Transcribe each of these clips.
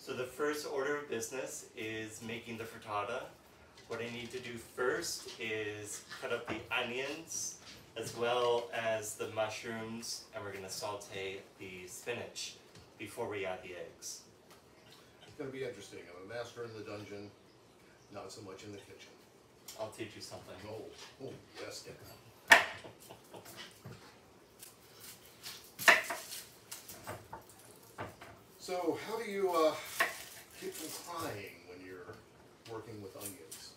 So the first order of business is making the frittata. What I need to do first is cut up the onions as well as the mushrooms, and we're going to saute the spinach before we add the eggs. It's going to be interesting. I'm a master in the dungeon, not so much in the kitchen. I'll teach you something. Oh, yes, yeah. So, how do you keep from crying when you're working with onions?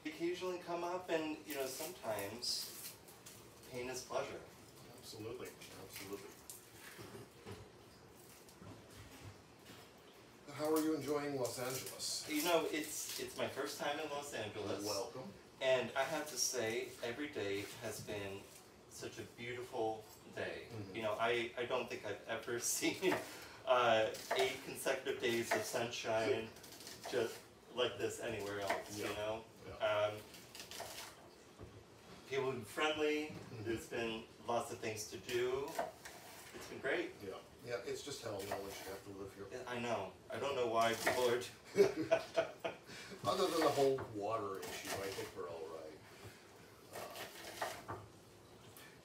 Occasionally come up, and sometimes pain is pleasure. Absolutely, absolutely. How are you enjoying Los Angeles? It's my first time in Los Angeles. Welcome. And I have to say, every day has been such a beautiful day. Mm-hmm. I don't think I've ever seen 8 consecutive days of sunshine just like this anywhere else, Yeah. Yeah. People have been friendly. Mm-hmm. There's been lots of things to do. It's been great. Yeah. Yeah, it's just hell no one should have to live here. I know. I don't know why people are... Other than the whole water issue, I think we're all right.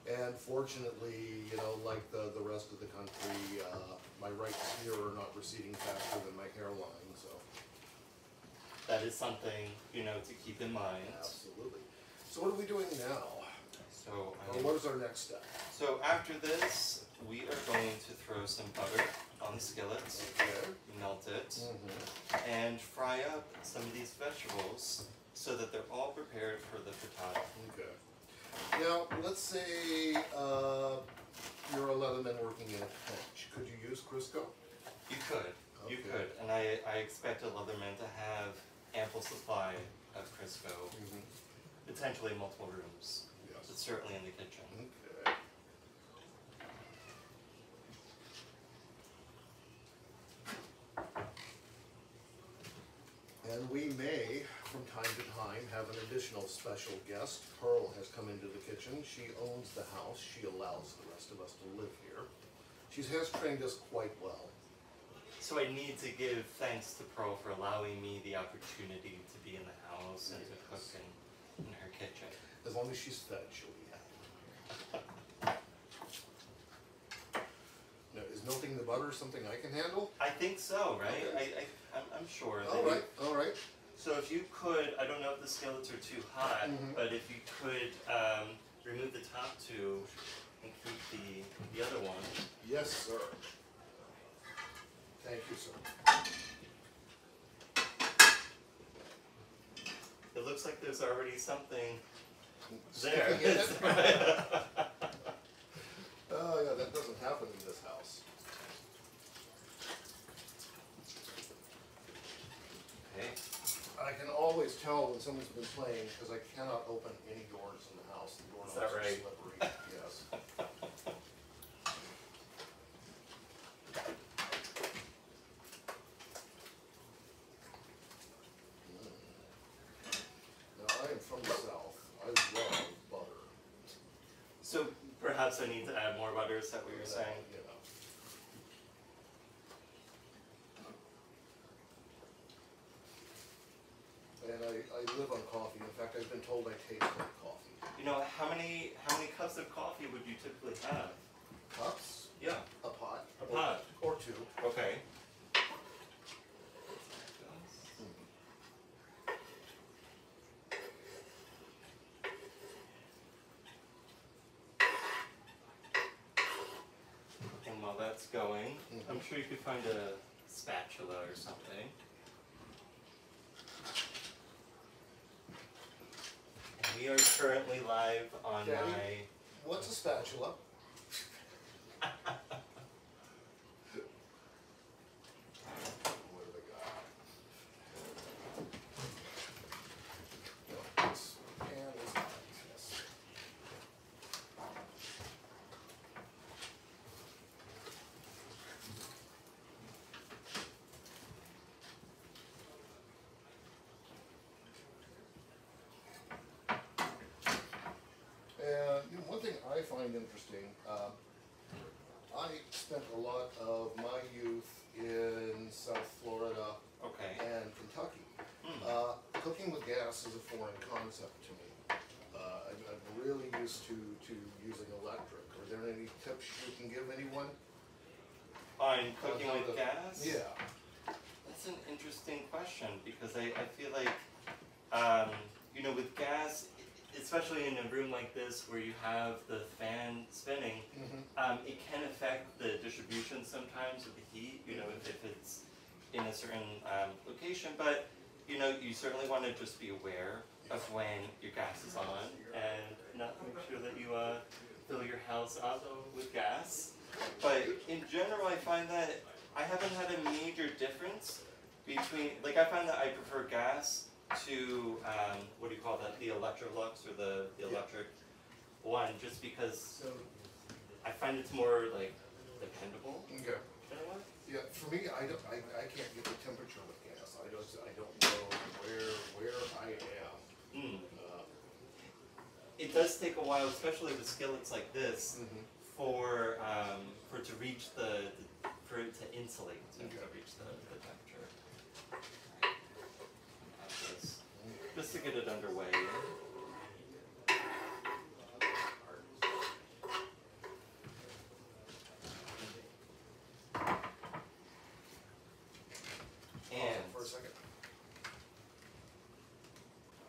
And fortunately, like the rest of the country, my rights here are not receding faster than my hairline, so. That is something, to keep in mind. Absolutely. So what are we doing now? So what is our next step? So after this, we are going to throw some butter on the skillet, Okay. melt it, Mm-hmm. and fry up some of these vegetables so that they're all prepared for the frittata. Okay. Now, let's say you're a leatherman working in a pinch. Could you use Crisco? You could. Okay. You could. And I expect a leatherman to have ample supply of Crisco, Mm-hmm. potentially in multiple rooms, Yes. but certainly in the kitchen. Okay. And we may, from time to time, have an additional special guest. Pearl has come into the kitchen. She owns the house. She allows the rest of us to live here. She has trained us quite well. So I need to give thanks to Pearl for allowing me the opportunity to be in the house and to cook in her kitchen. As long as she's fed, she'll be happy. Now, is melting the butter something I can handle? I think so, right? Okay. I'm sure. All right, all right. So if you could, I don't know if the skillets are too hot, Mhm. but if you could remove the top two and keep the other one. Yes, sir. Thank you, sir. It looks like there's already something Sticking there. in it? Oh, yeah, that doesn't happen in this house. Okay. I can always tell when someone's been playing because I cannot open any doors in the house. The doorknobs Is that are right? slippery. Yes. Now, I am from the South. I love butter. So perhaps I need to add more butter, is that what you're saying? You know. And I live on coffee. In fact, I've been told I taste like coffee. How many cups of coffee would you typically have? Cups? Yeah. A pot? A pot. Or two. Okay. And while that's going, I'm sure you could find a spatula or something. We are currently live on Daddy? What's a spatula? What have I got? No, this pan is hot, yes. And one thing I find interesting, I spent a lot of my youth in South Florida Okay. and Kentucky. Cooking with gas is a foreign concept to me. I'm really used to using electric. Are there any tips you can give anyone? On cooking with gas? Yeah. That's an interesting question because I feel like, you know, with gas, especially in a room like this where you have the fan spinning, it can affect the distribution sometimes of the heat, you know, if it's in a certain location. But, you know, you certainly want to just be aware of when your gas is on and not make sure that you fill your house up with gas. But in general, I find that I haven't had a major difference between, like I find that I prefer gas to, what do you call that, the Electrolux or the electric one, just because I find it's more like dependable. Okay. You know what? Yeah, for me, I can't get the temperature with gas. I don't know where I am. It does take a while, especially with skillets like this, for it to reach for it to insulate, to reach the temperature. Add this, just to get it underway. For a second.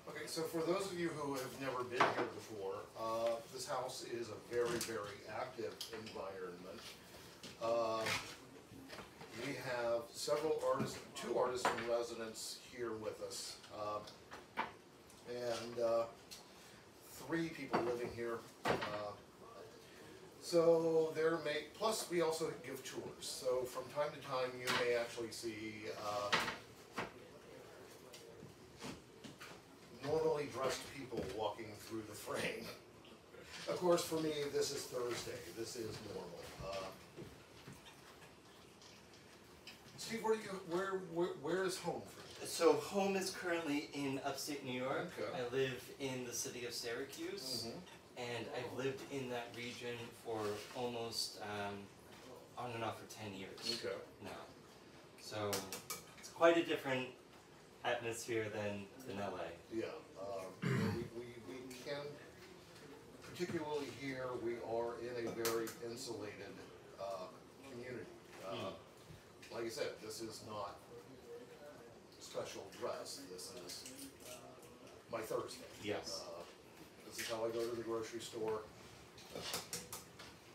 Okay, so for those of you who have never been here before, this house is a very, very active environment. We have two artists in residence here with us, and 3 people living here. So plus we also give tours. So from time to time you may actually see normally dressed people walking through the frame. Of course, for me, this is Thursday. This is normal. Steve, where is home for you? So home is currently in upstate New York. Okay. I live in the city of Syracuse, and I've lived in that region for almost on and off for 10 years now. So it's quite a different atmosphere than LA. Yeah, we can, particularly here, we are in a very insulated community. Like I said, this is not special dress. This is my Thursday. Yes. This is how I go to the grocery store.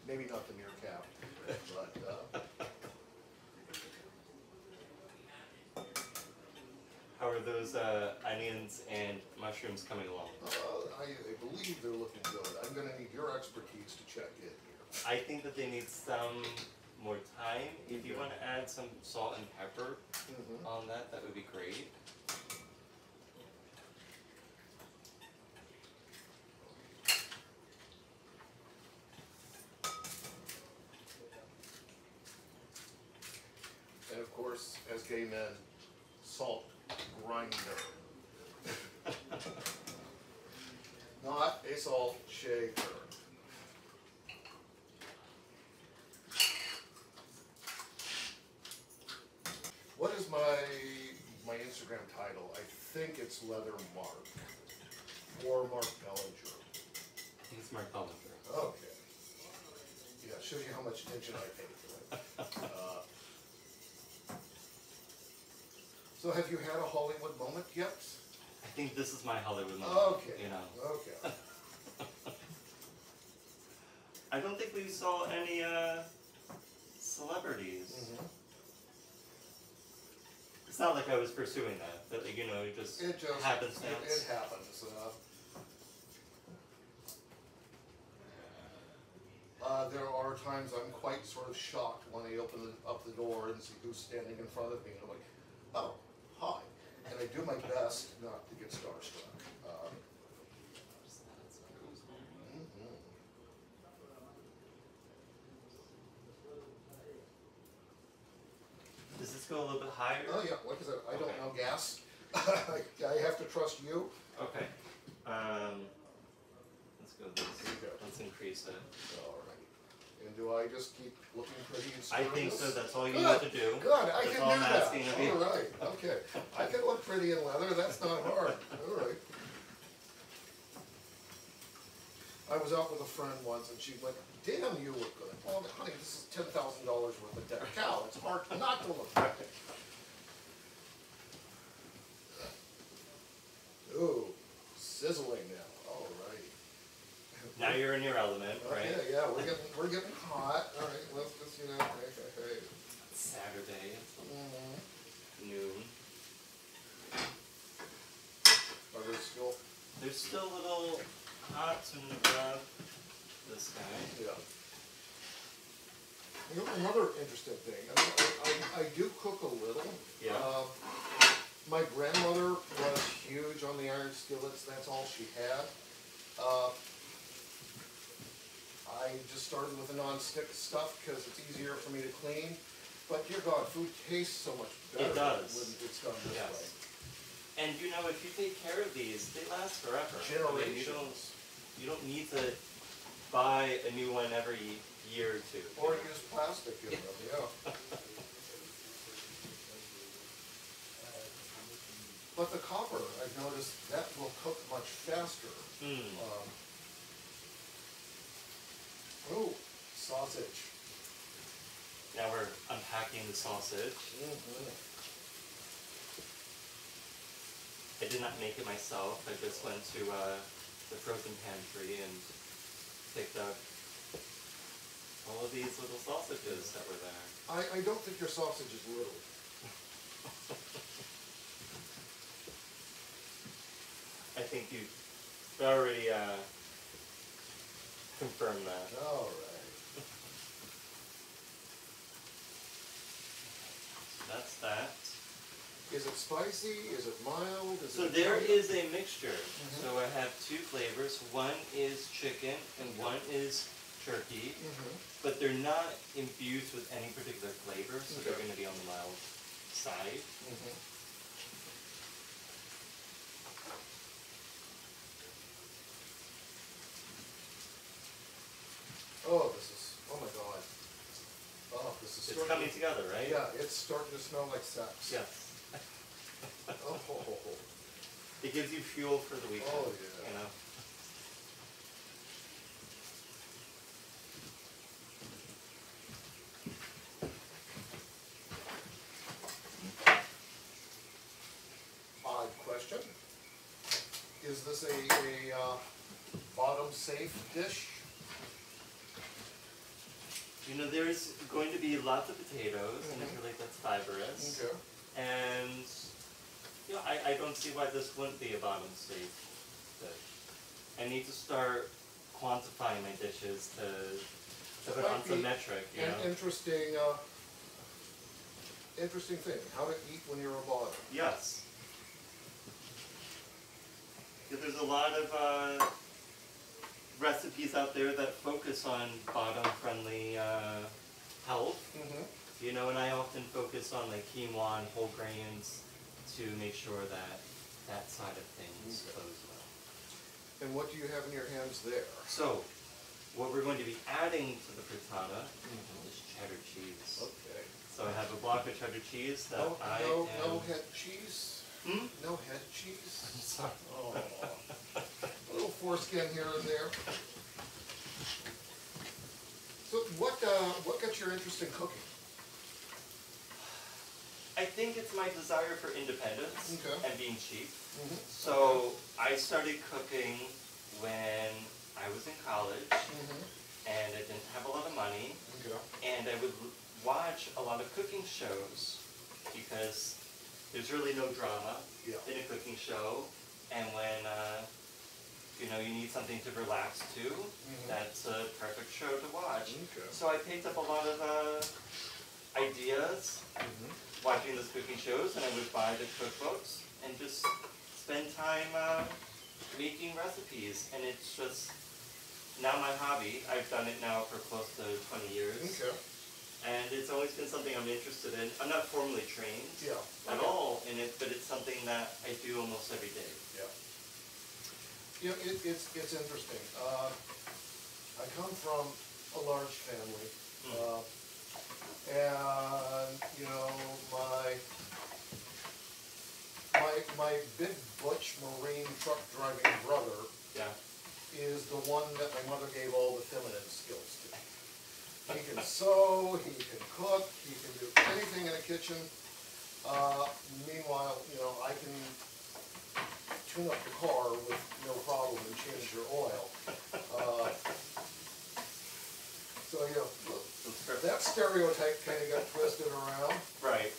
Maybe not the meerkat, but How are those onions and mushrooms coming along? I believe they're looking good. I'm going to need your expertise to check in here. I think that they need some more time. If you want to add some salt and pepper on that would be great. And of course, as gay men, salt grinder. Not a salt shaker. What is my Instagram title? I think it's Leather Marc or Marc Bellenger. I think it's Marc Bellenger. Okay. Yeah, shows you how much attention I pay to it. So have you had a Hollywood moment yet? I think this is my Hollywood moment. Okay. You know. Okay. I don't think we saw any celebrities. It's not like I was pursuing that, but you know, it just happens. It happens. There are times I'm quite sort of shocked when I open up the door and see who's standing in front of me, and I'm like, oh, hi. And I do my best not to get starstruck. Does this go a little bit higher? Oh yeah, like I said, I don't know gas. I have to trust you. Okay. Let's go this. There you go. Let's increase it. All right. And do I just keep looking pretty and I stirring think this? so, that's all you Good, need to do. Good, I That's can all do I'm that. asking of you. All right, okay. I can look pretty in leather, that's not hard. All right. I was out with a friend once and she went, damn, you look good. Oh, honey, this is $10,000 worth of dead cow. It's hard not to look good. Ooh, sizzling now. All right. Now you're in your element, right? Yeah, we're getting hot. All right, let's just, hey. It's Saturday, it's noon. Are they still? There's still a little hot, so I'm gonna grab this guy. Yeah. You know, another interesting thing, I mean, I do cook a little. Yeah. My grandmother was huge on the iron skillets, that's all she had. I just started with the non-stick stuff because it's easier for me to clean. But dear God, food tastes so much better It does. when it's done this Yes. way. And you know, if you take care of these, they last forever. I mean, Generations. you don't need to buy a new one every year or two. Or use plastic in them, yeah. But the copper, I've noticed, that will cook much faster. Oh, sausage. Now we're unpacking the sausage. I did not make it myself. I just went to the frozen pantry and picked up all of these little sausages that were there. I don't think your sausage is little. I think you've already confirmed that. All right. So that's that. Is it spicy? Is it mild? Is So it there tender? is a mixture. So I have two flavors. One is chicken and one is turkey. But they're not infused with any particular flavor, so they're going to be on the mild side. Oh, this is, oh my God. Oh, this is It's coming together, right? Yeah, it's starting to smell like sex. Yes. Oh, It gives you fuel for the weekend. Oh, yeah. You know. Odd question. Is this a bottom safe dish? You know, there's going to be lots of potatoes, and I feel like that's fibrous. Okay. And you know, I don't see why this wouldn't be a bottom safe dish. I need to start quantifying my dishes to put on some metric, you know? An interesting thing, how to eat when you're a bottom. Yes. Yeah, there's a lot of recipes out there that focus on bottom-friendly health. You know, and I often focus on like quinoa and whole grains to make sure that that side of things goes well. And what do you have in your hands there? So, what we're going to be adding to the frittata is cheddar cheese. Okay. So I have a block of cheddar cheese that No head cheese? Hmm? No head cheese? Sorry. Oh. A little foreskin here and there. So what got your interest in cooking? I think it's my desire for independence and being cheap. So I started cooking when I was in college and I didn't have a lot of money. And I would watch a lot of cooking shows because there's really no drama in a cooking show. And when you know, you need something to relax to, that's a perfect show to watch. So I picked up a lot of ideas watching those cooking shows, and I would buy the cookbooks and just spend time making recipes. And it's just now my hobby. I've done it now for close to 20 years. And it's always been something I'm interested in. I'm not formally trained at all in it, but it's something that I do almost every day. You know, it's interesting. I come from a large family. And, you know, my big butch marine truck driving brother is the one that my mother gave all the feminine skills to. He can sew, he can cook, he can do anything in a kitchen. Meanwhile, you know, I can tune up the car with no problem and change your oil. So, you know, that stereotype kind of got twisted around. Right.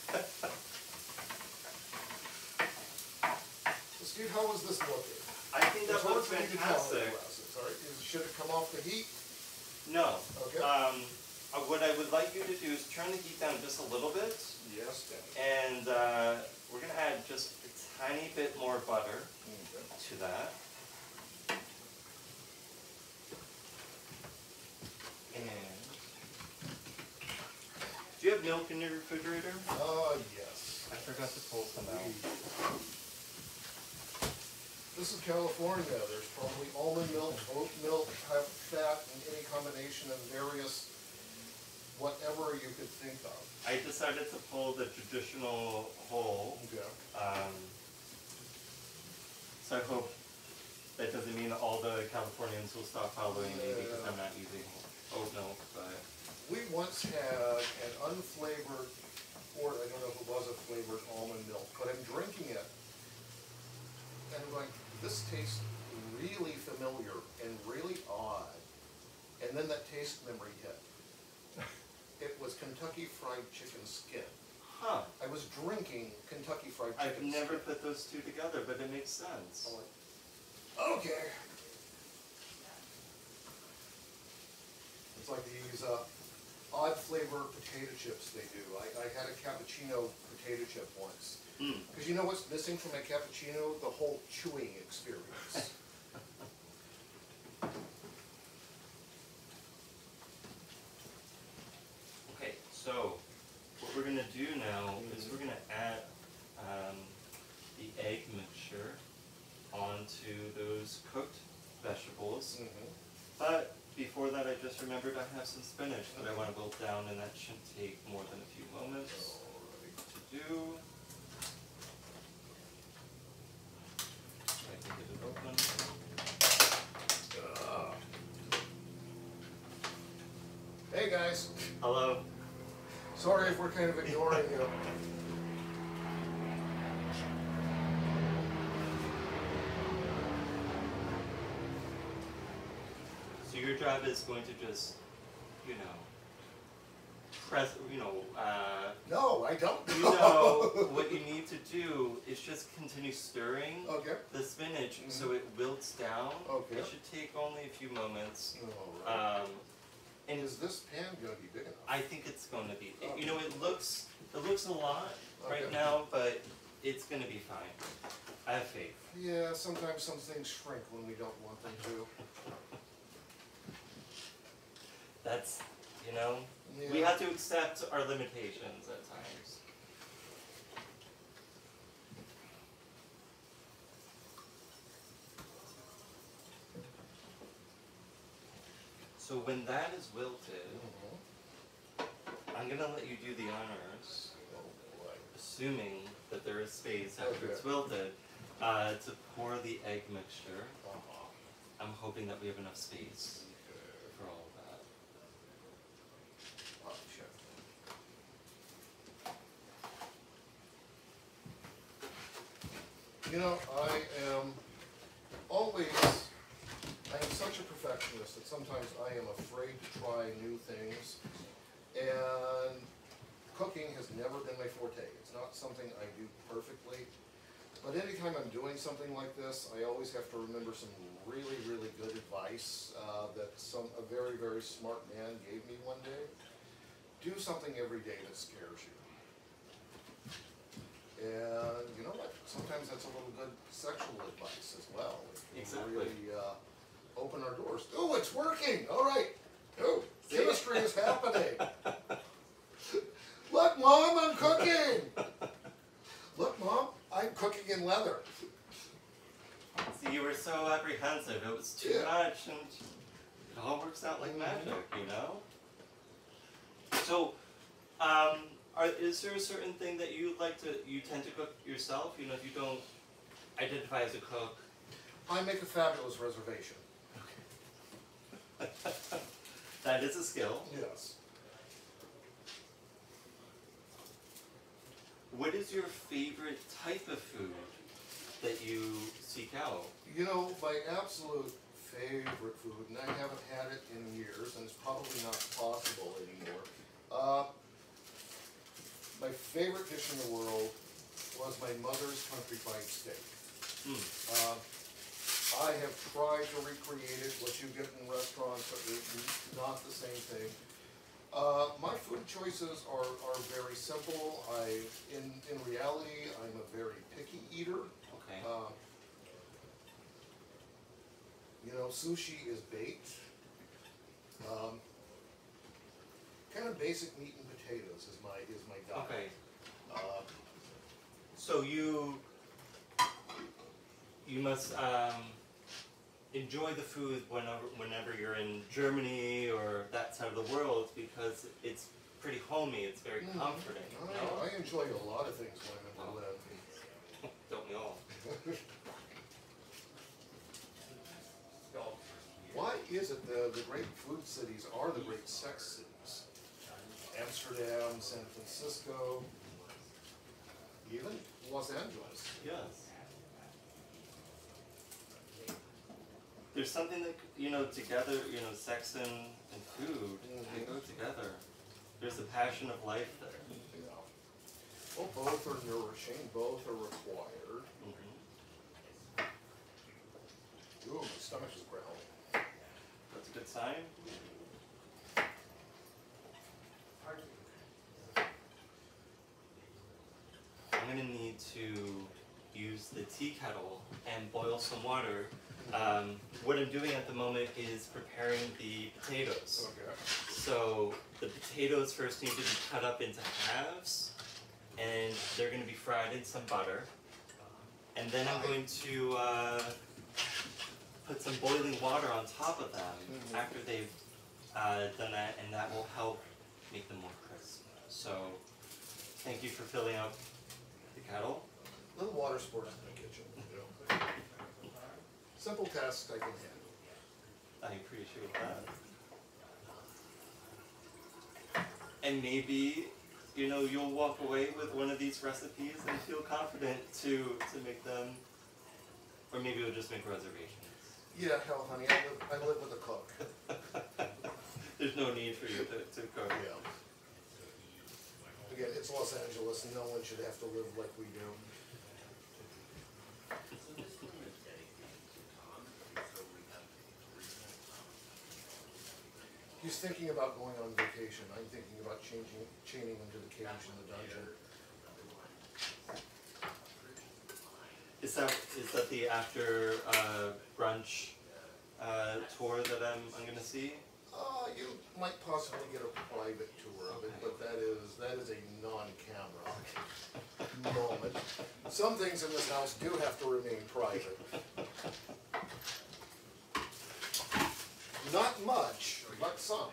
So, Steve, how was this looking? I think that looks fantastic. Should it come off the heat? No. Okay. What I would like you to do is turn the heat down just a little bit. Yes, Daddy. And we're going to add just a tiny bit more butter to that. And do you have milk in your refrigerator? Yes. I forgot to pull some out. This is California. There's probably almond milk, oat milk, fat, and any combination of various whatever you could think of. I decided to pull the traditional whole. Okay. So I hope that doesn't mean all the Californians will stop following me because I'm not using oat milk, but... We once had an unflavored, or I don't know if it was a flavored almond milk, but I'm drinking it, and I'm going, this tastes really familiar and really odd. And then that taste memory hit. It was Kentucky Fried Chicken skin. Huh. I was drinking Kentucky Fried Chicken I've never skin. put those two together, but it makes sense. I'm like, okay. It's like these odd flavor potato chips they do. I had a cappuccino potato chip once. Because you know what's missing from my cappuccino? The whole chewing experience. Okay, so what we're going to do now is we're going to add the egg mixture onto those cooked vegetables. But before that, I just remembered I have some spinach that I want to wilt down, and that shouldn't take more than a few moments to do. I can get it open. Hey guys. Hello. Sorry if we're kind of ignoring you. So your job is going to just, you know, press, No, I don't. you know, what you need to do is just continue stirring the spinach so it wilts down. Okay. It should take only a few moments. All right. And Is this pan going to be big enough? I think it's going to be, you know, it looks a lot right Okay. now, but it's going to be fine. I have faith. Yeah, sometimes some things shrink when we don't want them to. That's, you know, we Yeah. have to accept our limitations at times. So when that is wilted, I'm going to let you do the honors, assuming that there is space after it's wilted, to pour the egg mixture. I'm hoping that we have enough space for all of that. You know, I am such a perfectionist that sometimes I am afraid to try new things, and cooking has never been my forte. It's not something I do perfectly, but anytime I'm doing something like this, I always have to remember some really, really good advice that a very, very smart man gave me one day. Do something every day that scares you. And you know what? Sometimes that's a little good sexual advice as well. It can really open our doors. Oh, it's working! All right. Oh, chemistry is happening. Look, Mom, I'm cooking. Look, Mom, I'm cooking in leather. See, you were so apprehensive. It was too much. And It all works out like magic, you know? So, is there a certain thing that you tend to cook yourself? You know, if you don't identify as a cook. I make a fabulous reservation. Okay. That is a skill. Yes. What is your favorite type of food that you seek out? You know, my absolute favorite food, and I haven't had it in years, and it's probably not possible anymore. My favorite dish in the world was my mother's country fried steak. I have tried to recreate it, what you get in restaurants, but it's not the same thing. My food choices are very simple. In reality, I'm a very picky eater. Okay. You know, sushi is baked. Kind of basic meat and potatoes is my diet. Okay. So you must enjoy the food whenever you're in Germany or that side of the world because it's pretty homey. It's very comforting. No? I enjoy a lot of things when I'm in Berlin. Don't we all? Why is it the great food cities are the great sex cities? Amsterdam, San Francisco, even Los Angeles. Yes. There's something that, you know, together, you know, sex and food, they go together. There's a passion of life there. Yeah. Well, both are nourishing, both are required. Ooh, my stomach is growling. That's a good sign. I'm going to need to use the tea kettle and boil some water. What I'm doing at the moment is preparing the potatoes. Okay. So the potatoes first need to be cut up into halves, and they're going to be fried in some butter. And then I'm going to put some boiling water on top of them after they've done that, and that will help make them more crisp. So thank you for filling up the kettle. Little water sports in the kitchen. You know. Simple task I can handle. I appreciate that. And maybe, you know, you'll walk away with one of these recipes and feel confident to make them, or maybe you'll just make reservations. Yeah, hell, honey, I live with a cook. There's no need for you to cook. Yeah. Again, it's Los Angeles, and no one should have to live like we do. He's thinking about going on vacation. I'm thinking about chaining him to the cage in the dungeon. Is that the after brunch tour that I'm gonna see? You might possibly get a private tour of it, but that is a non-camera moment. Some things in this house do have to remain private. Not much, but some.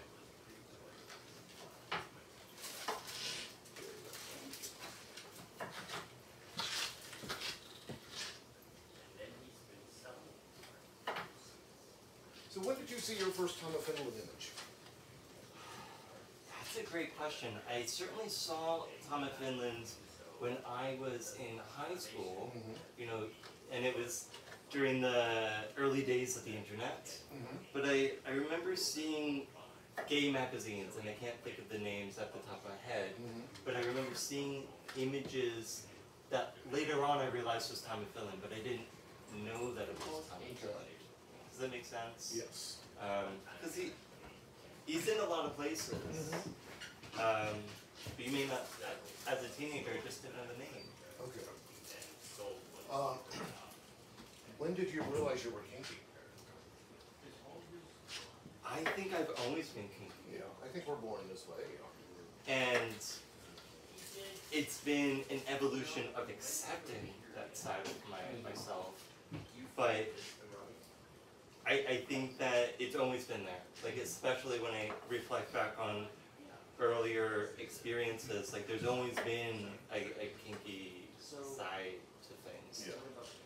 So when did you see your first Tom of Finland image? That's a great question. I certainly saw Tom of Finland when I was in high school, you know, and it was during the early days of the internet. But I remember seeing gay magazines, and I can't think of the names at the top of my head, but I remember seeing images that later on I realized was Tom of Finland, but I didn't know that it was Tom of Finland. Does that make sense? Yes. Because he's in a lot of places, but you may not, as a teenager, just didn't know the name. Okay. When did you realize you were kinky? I think I've always been kinky. Yeah, I think we're born this way. And it's been an evolution of accepting that side of myself. But I think that it's always been there. Like, especially when I reflect back on earlier experiences, like there's always been a kinky side to things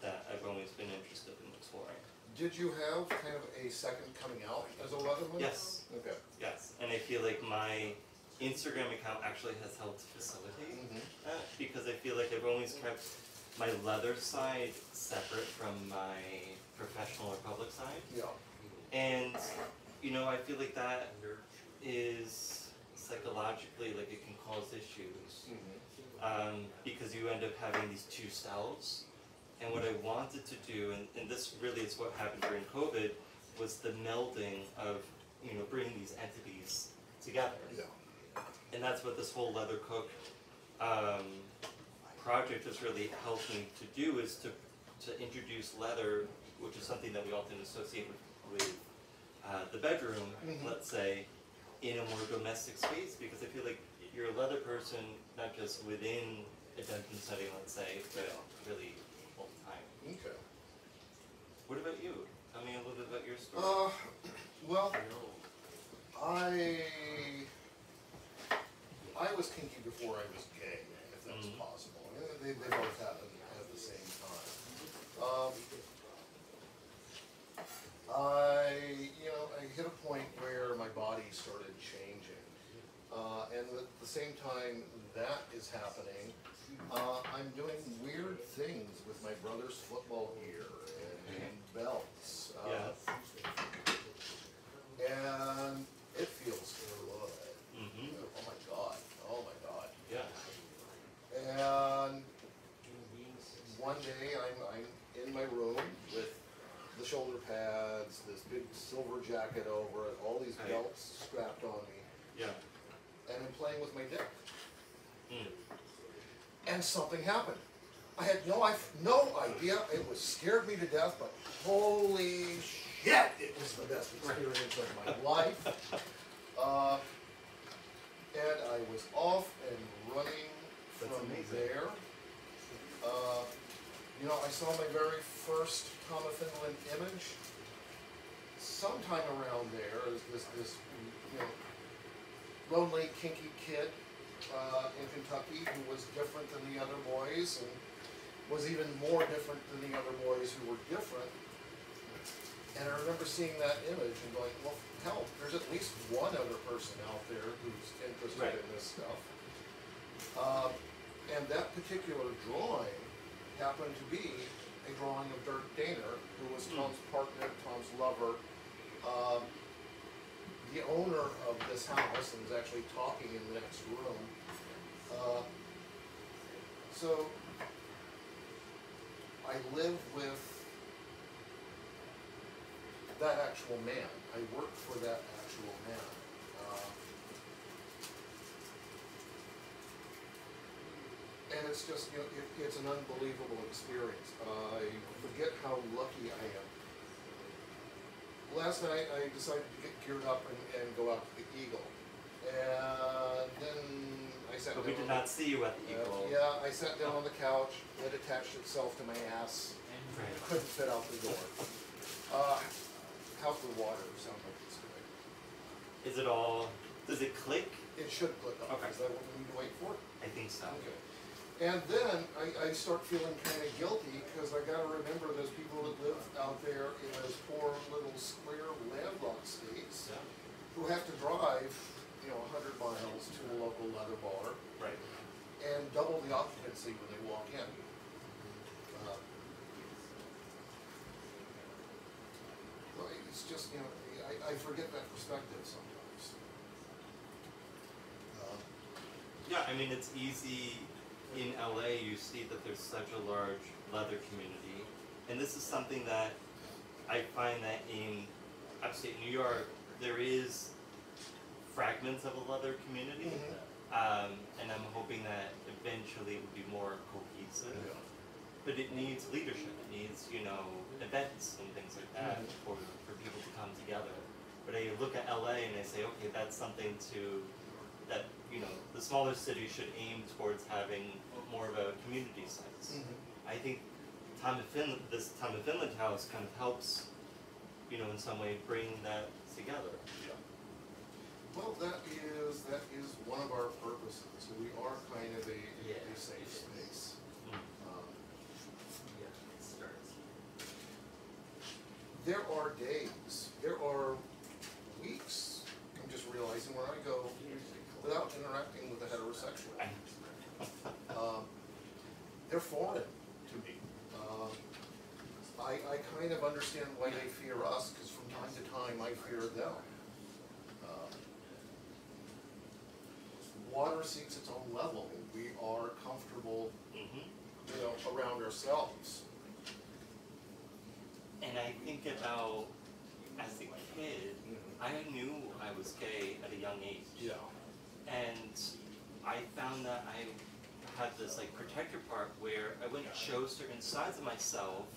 that I've always been interested in exploring. Did you have kind of a second coming out as a Leatherman? Yes. Okay. Yes, and I feel like my Instagram account actually has helped facilitate that, because I feel like I've always kept my leather side separate from my professional or public side. Yeah. And, you know, I feel like that is psychologically, like it can cause issues. Because you end up having these two selves. And what I wanted to do, and this really is what happened during COVID, was the melding of, you know, bringing these entities together. Yeah. And that's what this whole Leather Cook project has really helped me to do, is to introduce leather, which is something that we often associate with the bedroom, let's say, in a more domestic space, because I feel like you're a leather person, not just within a dungeon setting, let's say, but really all the time. Okay. What about you? Tell me a little bit about your story. Well, I was kinky before I was gay, if that's possible. They both happened at the same time. I hit a point where my body started changing. And at the same time that is happening, I'm doing weird things with my brother's football gear and belts. And it feels good. Oh my god. Oh my god. Yeah. And one day I'm in my room with the shoulder pads, this big silver jacket over it, all these belts strapped on me, Yeah. and I'm playing with my dick. And something happened. I had no idea. It was scared me to death, but holy shit, it was the best experience of my life. And I was off and running from there. I saw my very first Tom of Finland image. Sometime around there, this lonely, kinky kid in Kentucky who was different than the other boys, and was even more different than the other boys who were different. And I remember seeing that image and going, well, hell, there's at least one other person out there who's interested in this stuff. And that particular drawing happened to be a drawing of Dirk Daner, who was Tom's partner, Tom's lover, the owner of this house, and was actually talking in the next room. So I live with that actual man. I work for that actual man. And it's just, it's an unbelievable experience. I forget how lucky I am. Last night I decided to get geared up and go out to the Eagle. And then I sat down. But we did not see you at the Eagle. Yeah, I sat down on the couch. It attached itself to my ass. Right. Couldn't fit out the door. How's the water? Sounds like it's good. Is it all, does it click? It should click up. Okay. Is that what we need to wait for? I think so. Okay. And then I start feeling kind of guilty, because I got to remember those people that live out there in those poor little square landlocked states who have to drive, 100 miles to a local leather bar, Right. and double the occupancy when they walk in. It's just, I forget that perspective sometimes. Yeah, I mean, it's easy. In LA, you see that there's such a large leather community, and this is something that I find that in upstate New York, there is fragments of a leather community, and I'm hoping that eventually it will be more cohesive. But it needs leadership. It needs, events and things like that for people to come together. But I look at LA and I say, okay, that's something that the smaller cities should aim towards having more of a community sense. I think this Tom of Finland house kind of helps you know, in some way bring that together. Yeah. Well, that is one of our purposes. We are kind of a safe space. There are days, there are weeks, I'm just realizing, when I go without interacting with a heterosexual. They're foreign to me. I kind of understand why they fear us, because from time to time I fear them. Water seeks its own level. We are comfortable, you know, around ourselves. And I think about, as a kid, I knew I was gay at a young age. Yeah. And I found that I had this like protector part where I wouldn't show certain sides of myself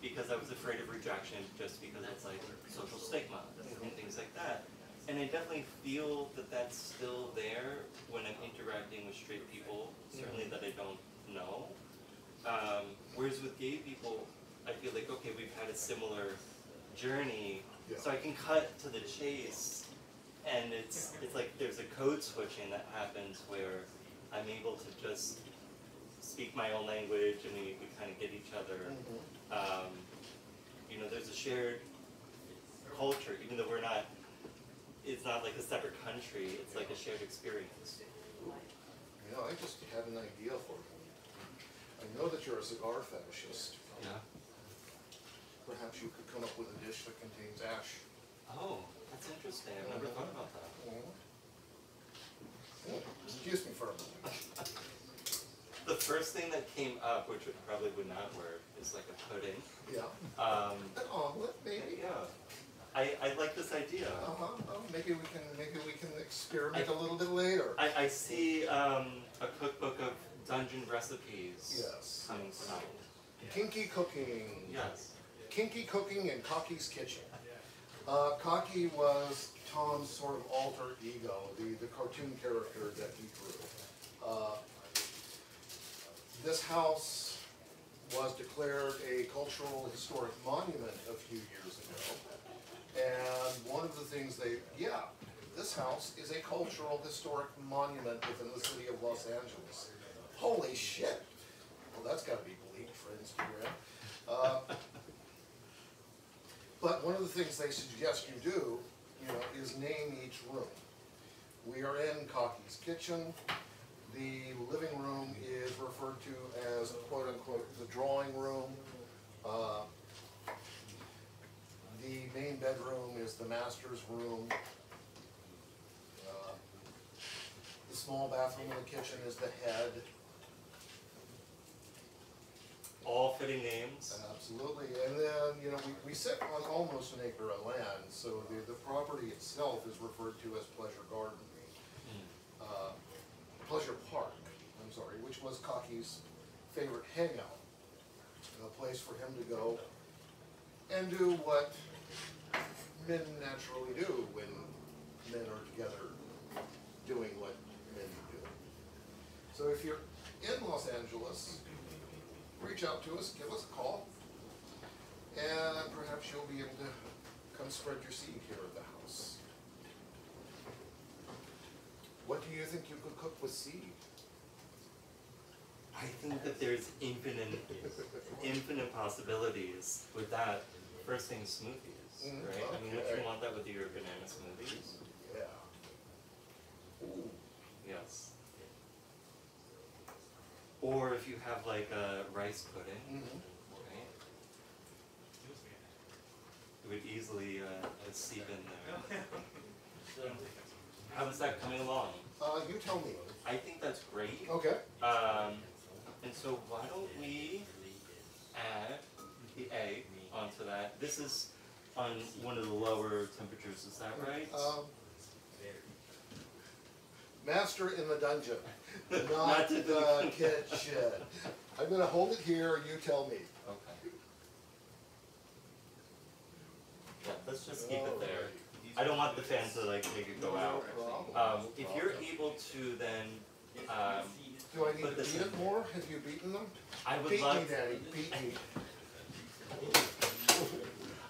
because I was afraid of rejection, just because it's like social stigma and things like that. And I definitely feel that that's still there when I'm interacting with straight people, certainly that I don't know. Whereas with gay people, I feel like, okay, we've had a similar journey, so I can cut to the chase, and it's like there's a code switching that happens where I'm able to just speak my own language, and we kind of get each other. You know, there's a shared culture, even though we're not, it's not like a separate country, it's like a shared experience. You know, I just had an idea for you. I know that you're a cigar fetishist. Yeah. Perhaps you could come up with a dish that contains ash. Oh, that's interesting. I've never thought about that. Excuse me for a moment. The first thing that came up, which probably would not work, is like a pudding. Yeah. An omelet, maybe. Yeah. I like this idea. Oh, maybe we can experiment a little bit later. I see a cookbook of dungeon recipes. Yes. Coming tonight. Kinky cooking. Yes. Kinky cooking in Kake's kitchen. Kake was Tom's sort of alter ego, the cartoon character that he drew. This house was declared a cultural historic monument a few years ago. And one of the things this house is a cultural historic monument within the city of Los Angeles. Holy shit! Well, that's got to be bleak for Instagram. But one of the things they suggest you do, you know, is name each room. We are in Kake's kitchen. The living room is referred to as, quote unquote, the drawing room. The main bedroom is the master's room. The small bathroom in the kitchen is the head. All fitting names. Absolutely, and then, you know, we sit on almost an acre of land, so the property itself is referred to as Pleasure Garden. Pleasure Park, I'm sorry, which was Kake's favorite hangout. A place for him to go and do what men naturally do when men are together doing what men do. So if you're in Los Angeles, reach out to us, give us a call, and perhaps you'll be able to come spread your seed here at the house. What do you think you could cook with seed? I think that there's infinite possibilities with that. First thing, smoothies, right? I mean, don't you want that with your banana smoothies? Yeah. Ooh. Yes. Or if you have like a rice pudding, right? It would easily seep in there. How's that coming along? You tell me. I think that's great. Okay. And so why don't we add the egg onto that? This is on one of the lower temperatures, is that right? Master in the dungeon, not the kitchen. I'm going to hold it here, you tell me. Okay. Yeah, let's just keep it there. I don't want the fan to like make it go out. If you're able to then do I need to beat it more? Have you beaten them? I would beat love me, Daddy. Beat me.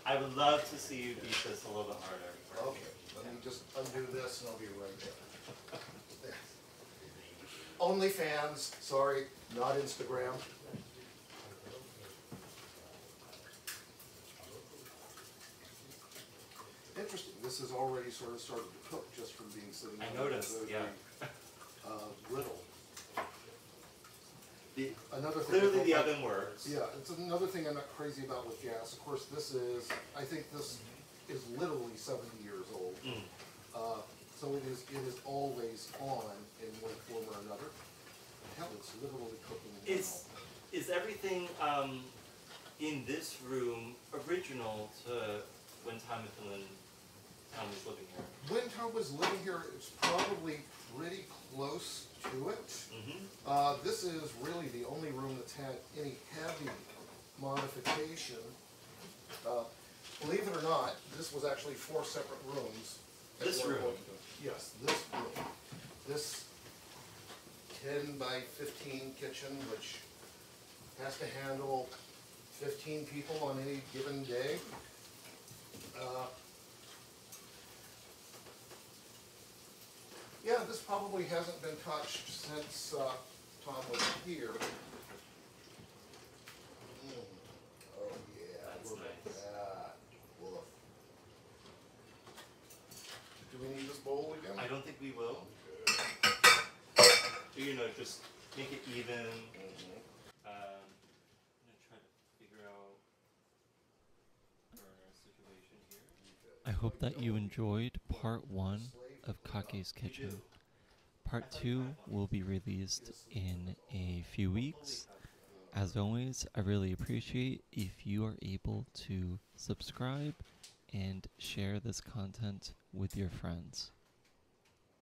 I would love to see you beat this a little bit harder. Okay, let me just undo this and I'll be right there. OnlyFans, sorry, not Instagram. Interesting, this has already sort of started to cook just from being sitting. I noticed, yeah. Griddle. Another thing. Clearly the oven works. Yeah, it's another thing I'm not crazy about with gas. Of course, this is, I think this is literally 70 years old. So it is always on in one form or another. Hell, it's literally cooking now. Is everything in this room original to when Tom of Finland was living here? When Tom was living here, it's probably pretty close to it. This is really the only room that's had any heavy modification. Believe it or not, this was actually 4 separate rooms. This room? Yes, this room. This 10 by 15 kitchen, which has to handle 15 people on any given day. Yeah, this probably hasn't been touched since Tom was here. Oh yeah, that's look nice. at that. Woof. Do we need this bowl again? I don't think we will. You know, just make it even. I'm gonna try to figure out our situation here. I hope that you enjoyed part 1 of Kake's Kitchen. Part 2 will be released in a few weeks. As always, I really appreciate if you are able to subscribe and share this content with your friends.